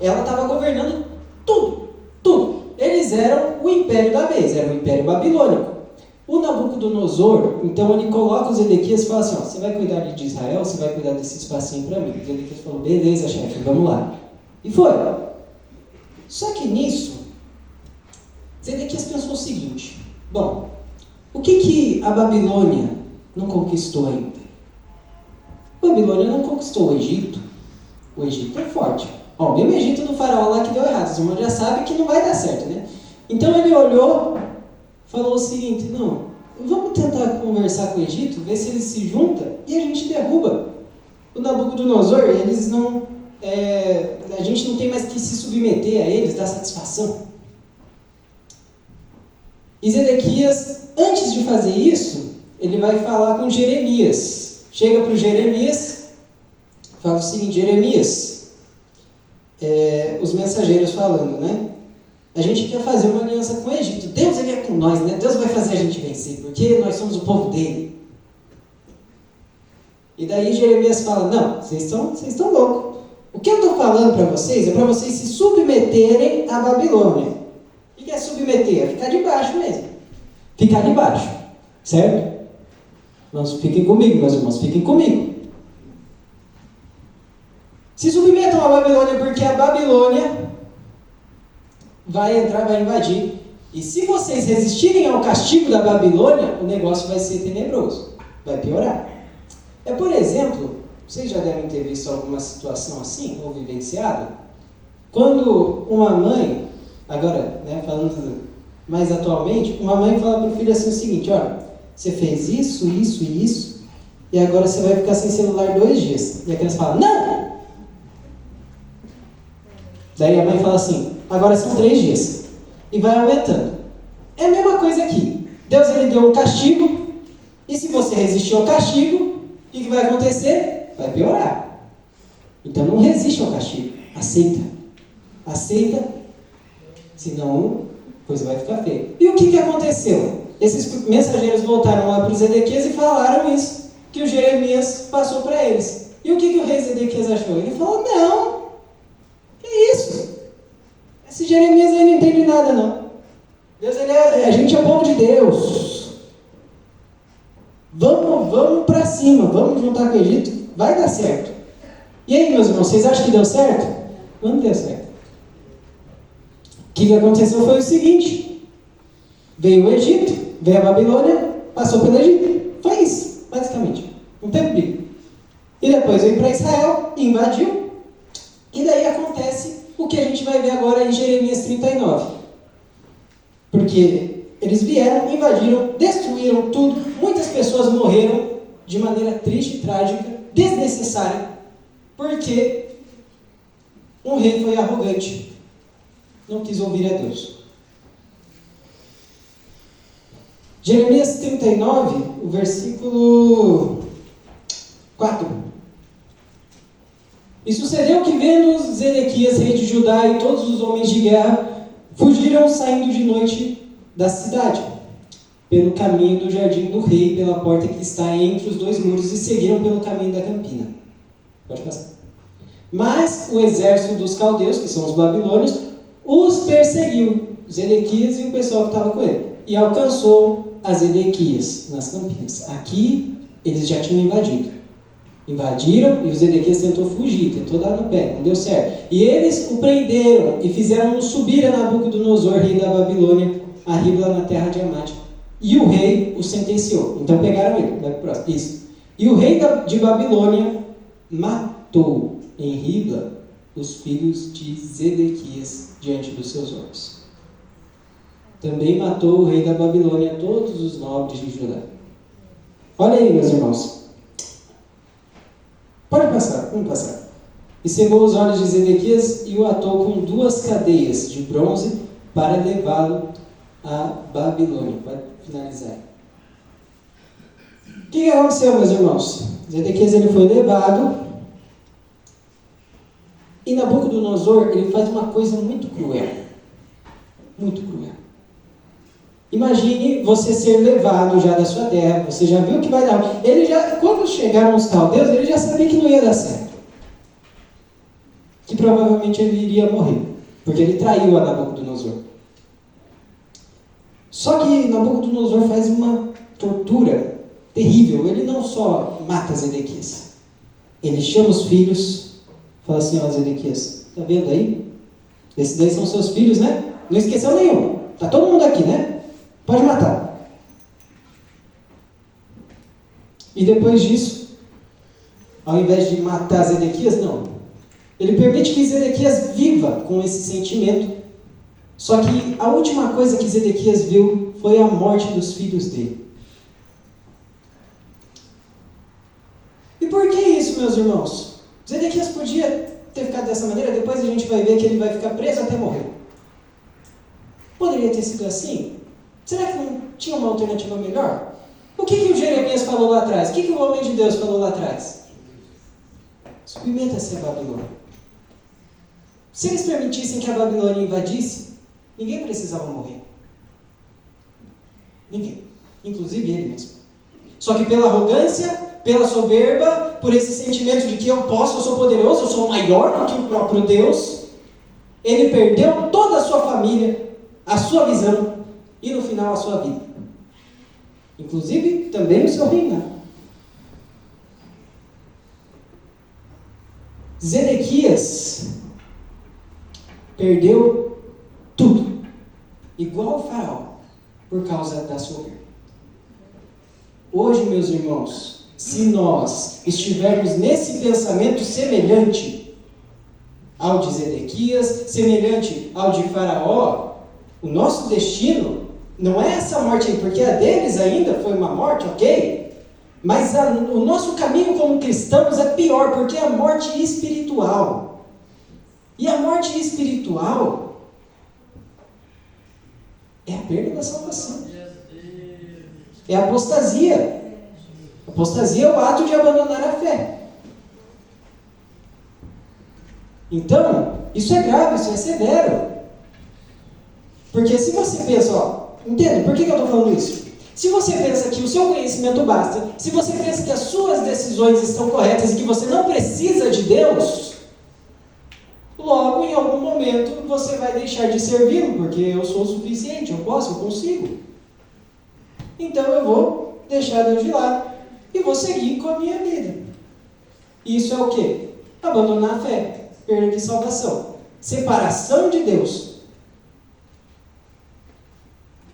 ela estava governando tudo. Eles eram o império da vez, era o império babilônico. O Nabucodonosor, então, ele coloca os Zedequias e fala assim: você vai cuidar de Israel, você vai cuidar desse espacinho para mim. O Zedequias falou: beleza, chefe, vamos lá. E foi. Só que nisso, Zedequias pensou o seguinte: bom, o que a Babilônia não conquistou ainda? A Babilônia não conquistou o Egito. O Egito é forte. O mesmo Egito do faraó lá que deu errado. Os irmãos já sabem que não vai dar certo, né? Então ele olhou, falou o seguinte: não, vamos tentar conversar com o Egito, ver se eles se juntam e a gente derruba o Nabucodonosor. Eles não... a gente não tem mais que se submeter a eles, dar satisfação. E Zedequias, antes de fazer isso, ele vai falar com Jeremias. Chega para o Jeremias, fala o seguinte: Jeremias, os mensageiros falando, a gente quer fazer uma aliança com o Egito. Deus, ele é com nós, Deus vai fazer a gente vencer, porque nós somos o povo dele. E daí Jeremias fala: não, vocês estão loucos. O que eu estou falando para vocês é para vocês se submeterem à Babilônia. O que é submeter? É ficar debaixo mesmo. Ficar debaixo. Certo? Mas fiquem comigo, meus irmãos, fiquem comigo. Se submetam à Babilônia, porque a Babilônia vai entrar, vai invadir. E se vocês resistirem ao castigo da Babilônia, o negócio vai ser tenebroso. Vai piorar. Por exemplo, Vocês já devem ter visto alguma situação assim, ou vivenciado? Quando uma mãe, agora, falando mais atualmente, uma mãe fala para o filho assim o seguinte: olha, você fez isso, isso e isso, e agora você vai ficar sem celular 2 dias. E a criança fala: não! Daí a mãe fala assim: agora são 3 dias. E vai aumentando. É a mesma coisa aqui. Deus, ele deu um castigo, e se você resistir ao castigo, o que vai acontecer? Vai piorar. Então não resiste ao castigo. Aceita. Aceita, senão a coisa vai ficar feia. E o que aconteceu? Esses mensageiros voltaram lá para os Zedequias e falaram isso, que o Jeremias passou para eles. E o que o rei Zedequias achou? Ele falou: não, que isso? Esse Jeremias aí não entende nada, não. Deus, a gente é o povo de Deus. Vamos para cima, vamos juntar com o Egito, vai dar certo. E aí, meus irmãos, vocês acham que deu certo? Não deu certo. O que aconteceu foi o seguinte: veio o Egito, veio a Babilônia, passou pelo Egito. Foi isso, basicamente. Não teve briga. E depois veio para Israel, invadiu. E daí acontece o que a gente vai ver agora em Jeremias 39. Porque eles vieram, invadiram, destruíram tudo. Muitas pessoas morreram de maneira triste, trágica, desnecessária. Porque um rei foi arrogante. Não quis ouvir a Deus. Jeremias 39, o versículo 4. E sucedeu que, vendo Zedequias, rei de Judá, e todos os homens de guerra, fugiram saindo de noite da cidade, pelo caminho do jardim do rei, pela porta que está entre os 2 muros, e seguiram pelo caminho da campina. Pode passar. Mas o exército dos caldeus, que são os babilônios, os perseguiu, Zedequias e o pessoal que estava com ele, e alcançou a Zedequias nas campinas. Aqui eles já tinham invadiram, e o Zedequias tentou fugir, tentou dar no pé, não deu certo. E eles o prenderam e fizeram-no subir a Nabucodonosor, rei da Babilônia, a Ribla, na terra de Amate. E o rei o sentenciou. Então pegaram ele, vai pro próximo. Isso. E o rei de Babilônia matou em Ribla os filhos de Zedequias diante dos seus olhos. Também matou o rei da Babilônia todos os nobres de Judá. Olha aí, meus irmãos. Pode passar, vamos passar. E cegou os olhos de Zedequias e o atou com 2 cadeias de bronze para levá-lo a Babilônia. Pode finalizar. O que aconteceu, meus irmãos? Zedequias, ele foi levado, e Nabucodonosor, ele faz uma coisa muito cruel. Muito cruel. Imagine você ser levado já da sua terra, você já viu que vai dar. Quando chegaram os caldeus, ele já sabia que não ia dar certo. Que provavelmente ele iria morrer, porque ele traiu a Nabucodonosor. Só que Nabucodonosor faz uma tortura terrível. Ele não só mata Zedequias, ele chama os filhos, fala assim: ó, Zedequias, tá vendo aí? Esses daí são seus filhos, né? Não esqueceu nenhum. Tá todo mundo aqui, né? Pode matar. E depois disso, ao invés de matar Zedequias, não. Ele permite que Zedequias viva com esse sentimento. Só que a última coisa que Zedequias viu foi a morte dos filhos dele. E por que isso, meus irmãos? Zedequias podia ter ficado dessa maneira, depois a gente vai ver que ele vai ficar preso até morrer. Poderia ter sido assim? Será que não tinha uma alternativa melhor? O que o Jeremias falou lá atrás? O que o homem de Deus falou lá atrás? Submeta-se a Babilônia. Se eles permitissem que a Babilônia invadisse, ninguém precisava morrer. Ninguém. Inclusive ele mesmo. Só que pela arrogância, pela soberba, por esse sentimento de que eu posso, eu sou poderoso, eu sou maior do que o próprio Deus, ele perdeu toda a sua família, a sua visão e no final a sua vida. Inclusive também o seu reinado. Zedequias perdeu tudo, igual o faraó, por causa da soberba. Hoje, meus irmãos, Se nós estivermos nesse pensamento semelhante ao de Zedequias, semelhante ao de Faraó, o nosso destino não é essa morte aí, porque a deles ainda foi uma morte, ok? Mas o nosso caminho como cristãos é pior, porque é a morte espiritual. E a morte espiritual é a perda da salvação. É a apostasia. Apostasia é o ato de abandonar a fé. Então, isso é grave, isso é severo. Porque se você pensa, entende? Por que eu estou falando isso? Se você pensa que o seu conhecimento basta, se você pensa que as suas decisões estão corretas e que você não precisa de Deus, logo, em algum momento, você vai deixar de servi-lo, porque eu sou o suficiente, eu posso, eu consigo. Então eu vou deixar Deus de lado e vou seguir com a minha vida. Isso é o quê? Abandonar a fé, perda de salvação, separação de Deus.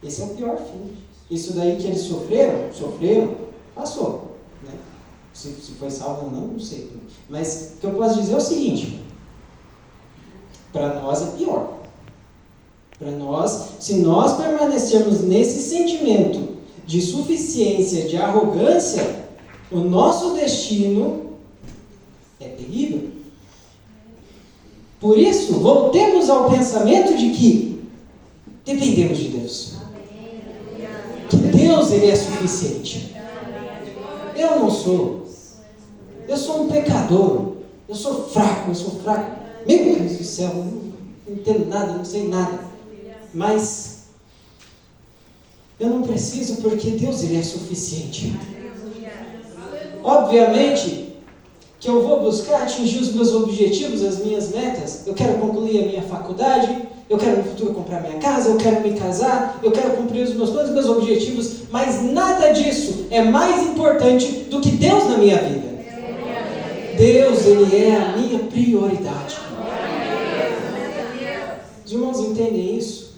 Esse é o pior fim. Isso daí que eles sofreram, passou. Né? Se foi salvo ou não sei. Mas o que eu posso dizer é o seguinte: para nós é pior. Para nós, se nós permanecermos nesse sentimento de suficiência, de arrogância, o nosso destino é terrível. Por isso, voltemos ao pensamento de que dependemos de Deus. Que Deus, Ele é suficiente. Eu não sou. Eu sou um pecador. Eu sou fraco. Meu Deus do céu, eu não entendo nada, não sei nada. Mas eu não preciso, porque Deus, Ele é suficiente. Obviamente que eu vou buscar atingir os meus objetivos, as minhas metas. Eu quero concluir a minha faculdade, eu quero no futuro comprar minha casa, eu quero me casar, eu quero cumprir todos os meus objetivos, mas nada disso é mais importante do que Deus na minha vida. Deus, Ele é a minha prioridade. Os irmãos entendem isso?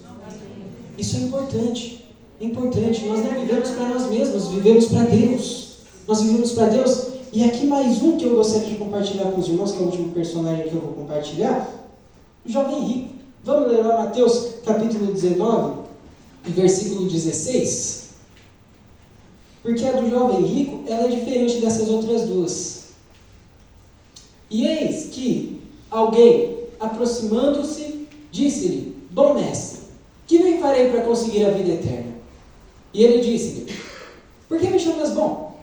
Isso é importante. É importante. Nós não vivemos para nós mesmos, vivemos para Deus. Nós vivemos para Deus. E aqui mais um que eu gostaria de compartilhar com os irmãos, que é o último personagem que eu vou compartilhar. O jovem rico. Vamos ler lá Mateus capítulo 19, versículo 16. Porque a do jovem rico, ela é diferente dessas outras duas. E eis que alguém, aproximando-se, disse-lhe: Bom mestre, que bem farei para conseguir a vida eterna? E ele disse-lhe: Por que me chamas bom?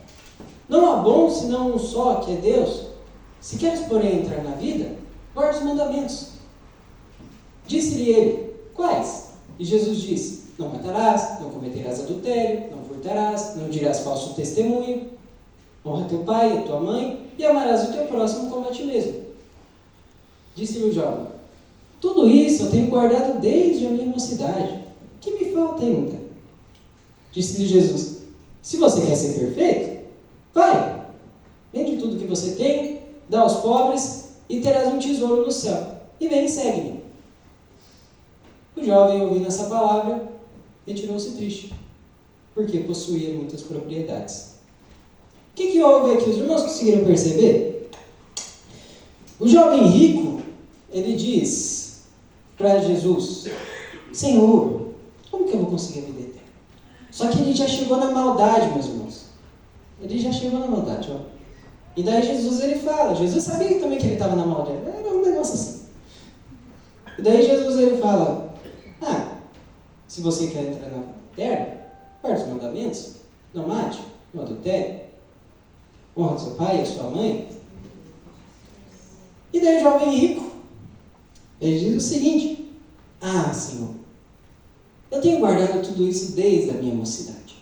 Não há bom senão um só, que é Deus. Se queres, porém, entrar na vida, guarda os mandamentos. Disse-lhe ele: Quais? E Jesus disse: Não matarás, não cometerás adultério, não furtarás, não dirás falso testemunho, honra teu pai e tua mãe, e amarás o teu próximo como a ti mesmo. Disse-lhe o jovem: Tudo isso eu tenho guardado desde a minha mocidade. O que me falta ainda? Disse-lhe Jesus: Se você quer ser perfeito, vai, vende tudo que você tem, dá aos pobres e terás um tesouro no céu. E vem e segue-me. O jovem, ouvindo essa palavra, retirou-se triste, porque possuía muitas propriedades. O que houve aqui? Os irmãos conseguiram perceber? O jovem rico, ele diz para Jesus: Senhor, como que eu vou conseguir a vida eterna? Só que ele já chegou na maldade, meus irmãos. Ele já chegou na maldade, ó. E daí Jesus, ele fala, Jesus sabia também que ele estava na maldade, era um negócio assim. E daí Jesus, ele fala: se você quer entrar na vida eterna, guarda os mandamentos, não mate, não adultere, honra seu pai e a sua mãe. E daí o jovem rico, ele diz o seguinte: Senhor, eu tenho guardado tudo isso desde a minha mocidade.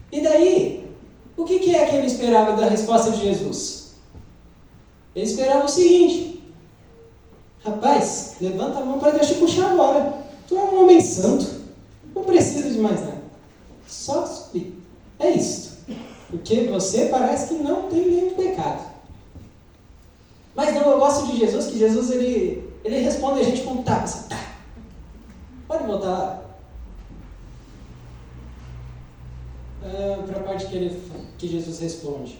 E daí, o que é que ele esperava da resposta de Jesus? Ele esperava o seguinte: Rapaz, levanta a mão para Deus te puxar agora. Tu é um homem santo, não precisa de mais nada. Só subir. É isso. Porque você parece que não tem nenhum pecado. Mas não, eu gosto de Jesus, que Jesus ele responde a gente com tapa. Assim, Pode voltar lá. Para a parte que Jesus responde.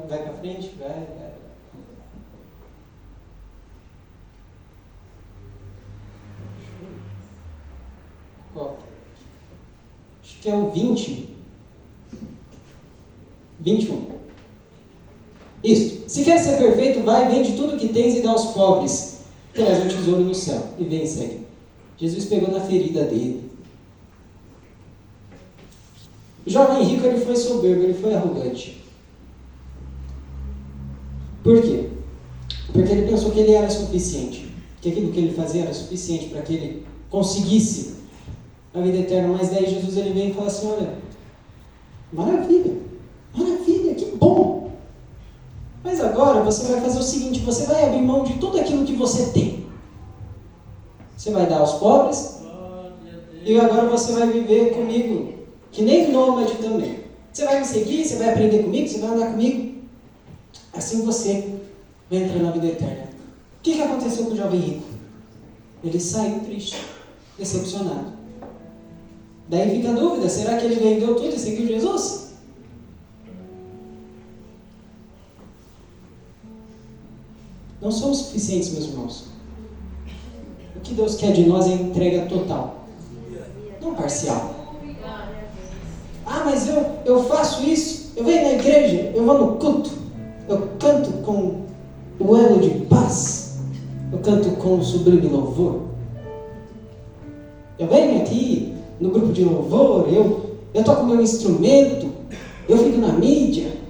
Vai para frente? Vai. Qual? Acho que é o 20. 21. Isso. Se quer ser perfeito, vai, vende tudo que tens e dá aos pobres. Traz um tesouro no céu. E vem e segue. Jesus pegou na ferida dele. O jovem rico, ele foi soberbo, ele foi arrogante. Por quê? Porque ele pensou que ele era suficiente. Que aquilo que ele fazia era suficiente para que ele conseguisse a vida eterna. Mas daí Jesus ele vem e fala assim, olha, maravilha, que bom. Mas agora você vai fazer o seguinte, você vai abrir mão de tudo aquilo que você tem. Você vai dar aos pobres e agora você vai viver comigo, que nem nômade também. Você vai me seguir, você vai aprender comigo, você vai andar comigo. Assim você vai entrar na vida eterna. O que aconteceu com o jovem rico? Ele saiu triste, decepcionado. Daí fica a dúvida, será que ele vendeu tudo e seguiu Jesus? Não somos suficientes, meus irmãos. O que Deus quer de nós é entrega total, não parcial. Ah, mas eu faço isso, eu venho na igreja, eu vou no culto, eu canto com o elo de paz, eu canto com o sublime louvor. Eu venho aqui no grupo de louvor, eu toco meu instrumento, eu fico na mídia.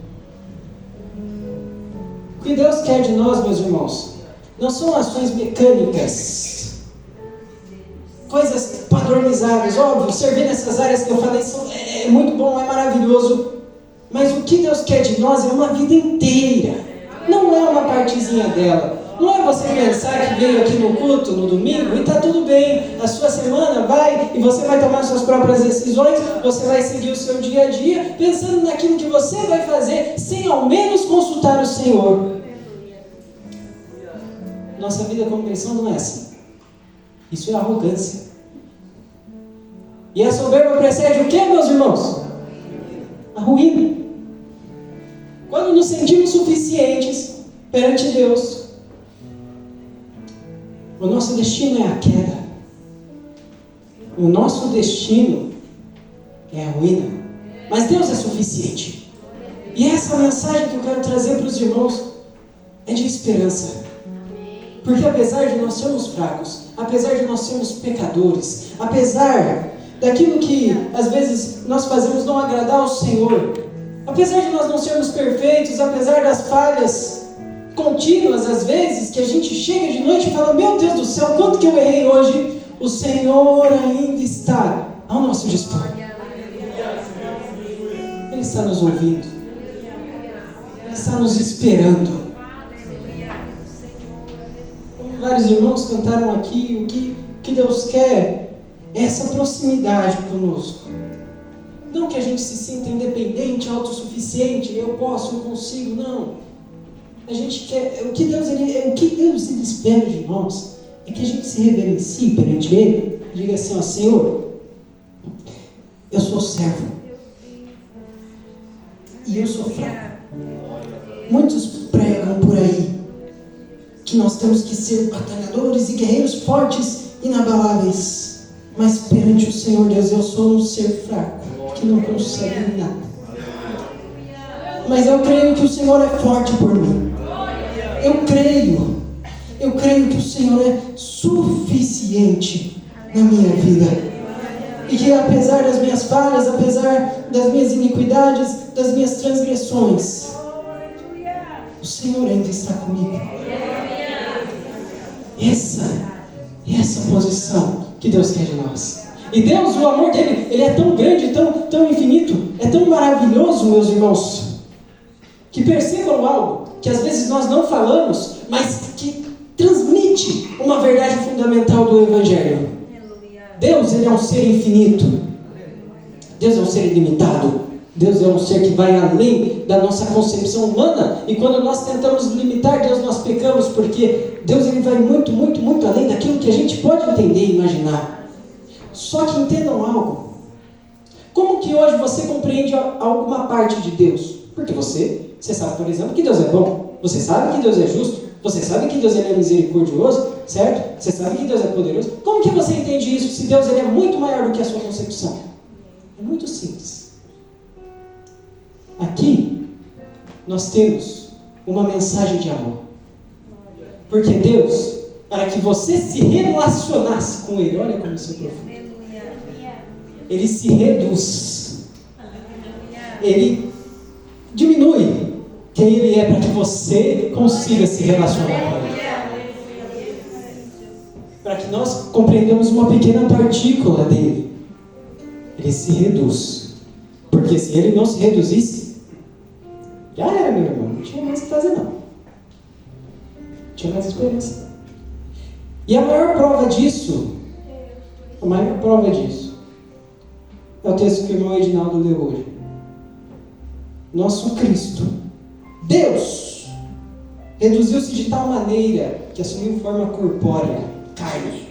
O que Deus quer de nós, meus irmãos, não são ações mecânicas, coisas padronizadas. Óbvio, servir nessas áreas que eu falei é muito bom, é maravilhoso, mas o que Deus quer de nós é uma vida inteira, não é uma partezinha dela. Não é você pensar que veio aqui no culto, no domingo, e está tudo bem, a sua semana vai, e você vai tomar suas próprias decisões, você vai seguir o seu dia a dia, pensando naquilo que você vai fazer, sem ao menos consultar o Senhor. Nossa vida como cristão não é assim. Isso é arrogância. E a soberba precede o que, meus irmãos? A ruína. Quando nos sentimos suficientes perante Deus, o nosso destino é a queda. O nosso destino é a ruína. Mas Deus é suficiente. E essa mensagem que eu quero trazer para os irmãos é de esperança. Porque apesar de nós sermos fracos, apesar de nós sermos pecadores, apesar daquilo que às vezes nós fazemos não agradar ao Senhor, apesar de nós não sermos perfeitos, apesar das falhas contínuas, às vezes, que a gente chega de noite e fala, meu Deus do céu, quanto que eu errei hoje, o Senhor ainda está ao nosso dispor. Ele está nos ouvindo. Ele está nos esperando. Como vários irmãos cantaram aqui, o que Deus quer é essa proximidade conosco. Não que a gente se sinta independente, autossuficiente, eu posso, eu consigo, não. A gente quer, o que Deus ele espera de nós é que a gente se reverencie perante Ele e diga assim, ó, Senhor, eu sou servo e eu sou fraco. Muitos pregam por aí que nós temos que ser batalhadores e guerreiros fortes, inabaláveis, mas perante o Senhor Deus eu sou um ser fraco que não consegue nada. Mas eu creio que o Senhor é forte por mim. Eu creio que o Senhor é suficiente na minha vida. E que apesar das minhas falhas, apesar das minhas iniquidades, das minhas transgressões, o Senhor ainda está comigo. Essa posição que Deus quer de nós. E Deus, o amor dele, ele é tão grande, tão infinito, é tão maravilhoso, meus irmãos, que percebam algo que às vezes nós não falamos, mas que transmite uma verdade fundamental do Evangelho. Deus, ele é um ser infinito. Deus é um ser ilimitado. Deus é um ser que vai além da nossa concepção humana. E quando nós tentamos limitar Deus, nós pecamos, porque Deus ele vai muito, muito, muito além daquilo que a gente pode entender e imaginar. Só que entendam algo. Como que hoje você compreende alguma parte de Deus? Porque você sabe, por exemplo, que Deus é bom. Você sabe que Deus é justo. Você sabe que Deus é misericordioso, certo? Você sabe que Deus é poderoso. Como que você entende isso se Deus é muito maior do que a sua concepção? É muito simples. Aqui, nós temos uma mensagem de amor. Porque Deus, para que você se relacionasse com Ele, olha como isso é profundo. Ele se reduz. Ele diminui quem Ele é para que você consiga se relacionar com Ele. Para que nós compreendamos uma pequena partícula dele. Ele se reduz. Porque se Ele não se reduzisse, já era, meu irmão. Não tinha mais o que fazer, não. Não tinha mais esperança. E a maior prova disso é o texto que o irmão Edinaldo leu hoje. Nosso Cristo, Deus, reduziu-se de tal maneira que assumiu forma corpórea, carne.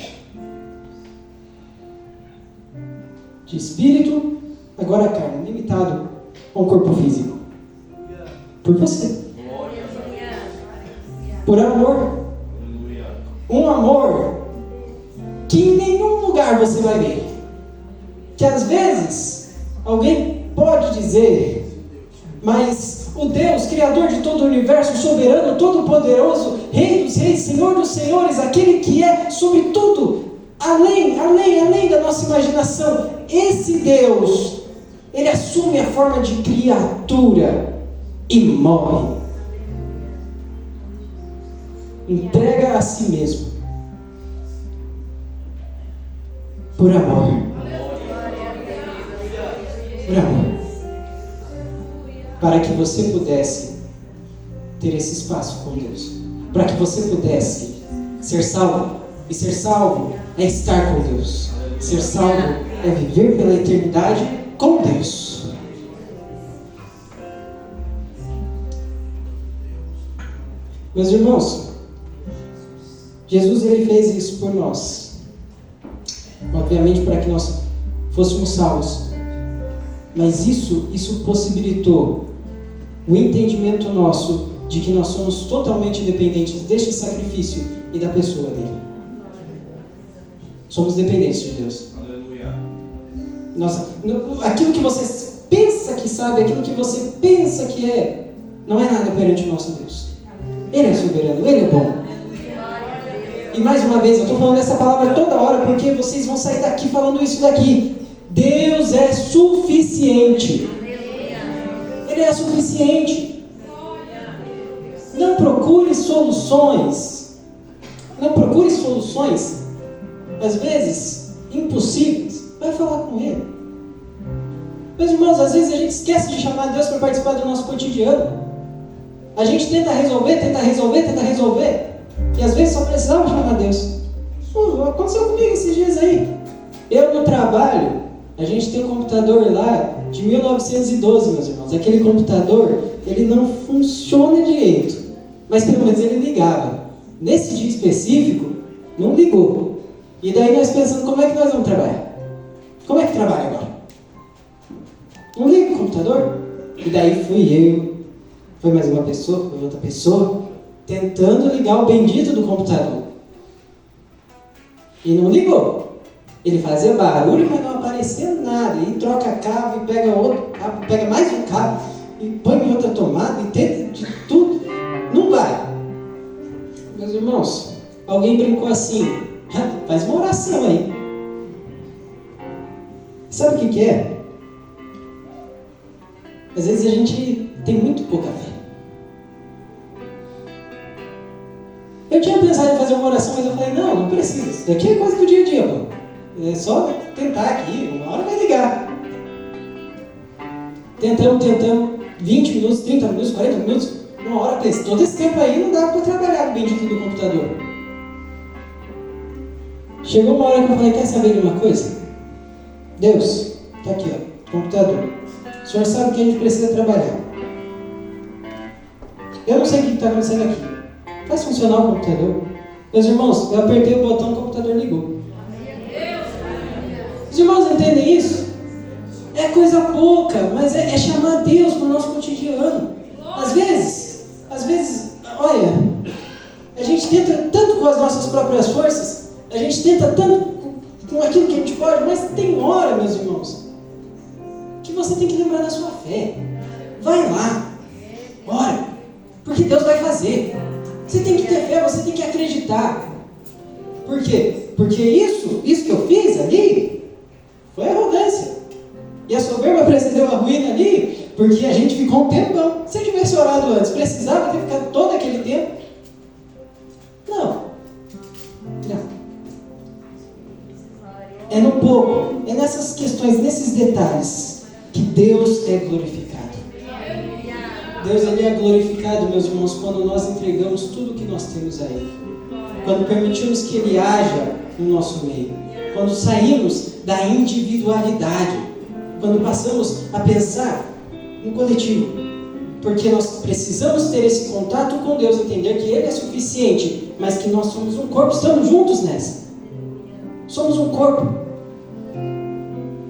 De espírito, agora carne, limitado a um corpo físico. Por você. Por amor. Um amor que em nenhum lugar você vai ver. Que às vezes alguém pode dizer, mas o Deus, Criador de todo o universo, soberano, todo-poderoso, Rei dos reis, Senhor dos senhores, aquele que é sobre tudo, além da nossa imaginação, esse Deus, Ele assume a forma de criatura e morre. Entrega a si mesmo. Por amor. Por amor. Para que você pudesse ter esse espaço com Deus. Para que você pudesse ser salvo. E ser salvo é estar com Deus. Ser salvo é viver pela eternidade com Deus. Meus irmãos, Jesus ele fez isso por nós. Obviamente para que nós fôssemos salvos. Mas isso possibilitou o entendimento nosso de que nós somos totalmente dependentes deste sacrifício e da pessoa dele. Somos dependentes de Deus. Aleluia. Aquilo que você pensa que sabe, aquilo que você pensa que é, não é nada perante o nosso Deus. Ele é soberano, Ele é bom. E mais uma vez, eu estou falando essa palavra toda hora porque vocês vão sair daqui falando isso daqui. Deus é suficiente. Ele é suficiente. Não procure soluções. Não procure soluções, às vezes, impossíveis. Vai falar com Ele. Meus irmãos, às vezes a gente esquece de chamar Deus para participar do nosso cotidiano. A gente tenta resolver. E às vezes só precisava chamar Deus. Aconteceu comigo esses dias aí. Eu no trabalho, a gente tem um computador lá de 1912, meus irmãos. Aquele computador, ele não funciona direito. Mas pelo menos ele ligava. Nesse dia específico, não ligou. E daí nós pensando, como é que nós vamos trabalhar? Como é que trabalha agora? Não liga o computador? E daí fui eu, foi mais uma pessoa, foi outra pessoa, tentando ligar o bendito do computador. E não ligou. Ele fazia barulho, mas não aparecia nada. E troca cabo, e pega outro cabo, pega mais um cabo, e põe em outra tomada, e tenta de tudo. Não vai. Meus irmãos, alguém brincou assim, faz uma oração aí. Sabe o que é? Às vezes a gente tem muito pouca fé. Eu tinha pensado em fazer uma oração, mas eu falei, não precisa. Isso daqui é coisa do dia a dia, mano. É só tentar aqui, uma hora vai ligar. Tentamos, 20 minutos, 30 minutos, 40 minutos, uma hora. Todo esse tempo aí não dava para trabalhar no bendito do computador. Chegou uma hora que eu falei, quer saber de uma coisa? Deus, tá aqui, ó, computador. O senhor sabe que a gente precisa trabalhar. Eu não sei o que está acontecendo aqui. Faz funcionar o computador. Meus irmãos, eu apertei o botão e o computador ligou. Os irmãos entendem isso? É É coisa pouca, mas é chamar Deus para o nosso cotidiano. Às vezes, olha, a gente tenta tanto com as nossas próprias forças, a gente tenta tanto com aquilo que a gente pode, mas tem hora, meus irmãos, que você tem que lembrar da sua fé. Vai lá, ora, porque Deus vai fazer. Você tem que ter fé, você tem que acreditar. Por quê? Porque isso que eu fiz ali foi arrogância. E a soberba precedeu a ruína ali, porque a gente ficou um tempão. Se eu tivesse orado antes, precisava ter ficado todo aquele tempo? Não. É no pouco, é nessas questões, nesses detalhes, que Deus é glorificado. Deus ele é glorificado, meus irmãos, quando nós entregamos tudo que nós temos a Ele. Quando permitimos que Ele haja no nosso meio. Quando saímos da individualidade. Quando passamos a pensar no coletivo. Porque nós precisamos ter esse contato com Deus, entender que Ele é suficiente, mas que nós somos um corpo, estamos juntos nessa. Somos um corpo.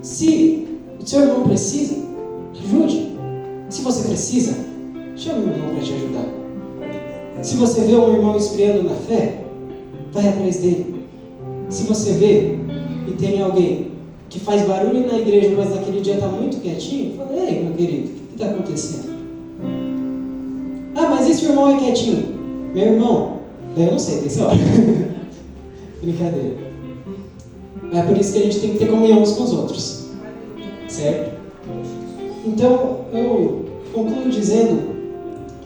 Se o seu irmão precisa, ajude. Se você precisa, chame o irmão para te ajudar. Se você vê um irmão esfriando na fé, vai atrás dele. Se você vê e tem alguém que faz barulho na igreja, mas naquele dia está muito quietinho, fala: ei, meu querido, o que está acontecendo? Ah, mas esse irmão é quietinho. Meu irmão, eu não sei, tem essa hora. Brincadeira. É por isso que a gente tem que ter comunhão uns com os outros. Certo? Então, eu concluo dizendo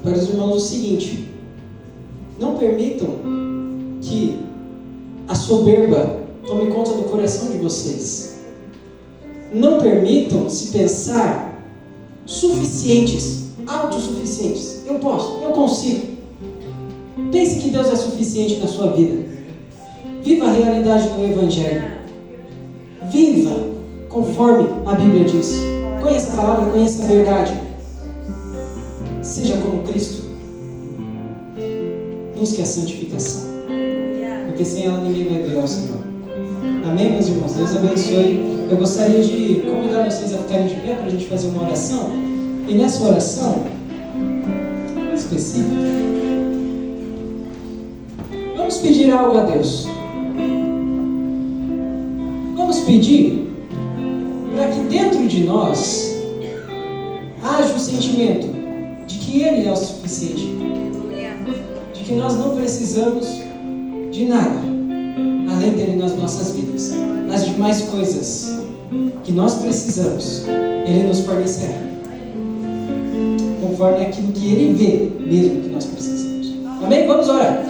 para os irmãos o seguinte: não permitam que a soberba tome conta do coração de vocês. Não permitam se pensar suficientes, autossuficientes. Eu posso, eu consigo. Pense que Deus é suficiente na sua vida. Viva a realidade do Evangelho. Viva conforme a Bíblia diz. Conheça a palavra, conheça a verdade. Seja como Cristo. Busque a santificação. Porque sem ela ninguém vai ver ao Senhor. Amém, meus irmãos? Deus abençoe. Eu gostaria de convidar vocês a ficarem de pé para a gente fazer uma oração. E nessa oração específica, vamos pedir algo a Deus. Vamos pedir para que dentro de nós haja o sentimento de que Ele é o suficiente, de que nós não precisamos de nada além dele nas nossas vidas. As demais coisas que nós precisamos, Ele nos fornecerá, conforme aquilo que Ele vê mesmo que nós precisamos. Amém? Vamos orar.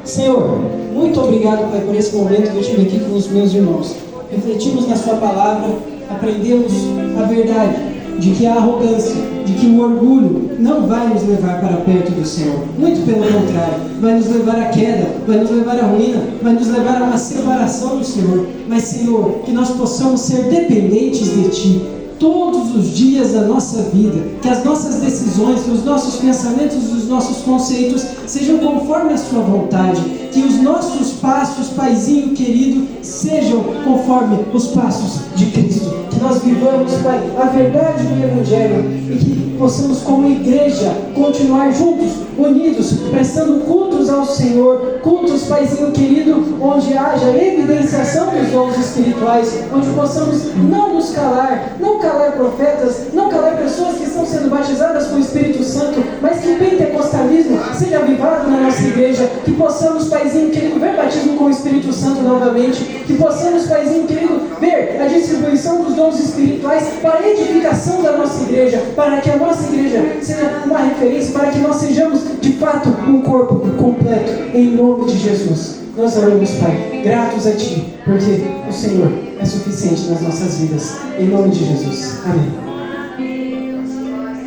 Senhor, muito obrigado, Pai, por esse momento que eu tive aqui com os meus irmãos. Refletimos na sua palavra, aprendemos a verdade de que a arrogância, de que o orgulho não vai nos levar para perto do Senhor. Muito pelo contrário, vai nos levar à queda, vai nos levar à ruína, vai nos levar a uma separação do Senhor. Mas, Senhor, que nós possamos ser dependentes de Ti todos os dias da nossa vida, que as nossas decisões, que os nossos pensamentos, os nossos conceitos sejam conforme a Sua vontade, que os nossos passos, Paizinho querido, sejam conforme os passos de Cristo, que nós vivamos, Pai, a verdade do Evangelho e que possamos como igreja continuar juntos, unidos, prestando cultos ao Senhor, cultos, Paizinho querido, onde haja evidenciação dos dons espirituais, onde possamos não nos calar, não calar profetas, não calar pessoas que estão sendo batizadas com o Espírito Santo, mas que o pentecostalismo seja avivado na nossa igreja, que possamos, Paizinho querido, ver batismo com o Espírito Santo novamente, que possamos, Paizinho querido, ver a distribuição dos dons espirituais para a edificação da nossa igreja, para que a nossa igreja seja uma referência, para que nós sejamos de fato um corpo completo, em nome de Jesus. Nós oramos, Pai, gratos a Ti, porque o Senhor é suficiente nas nossas vidas, em nome de Jesus. Amém.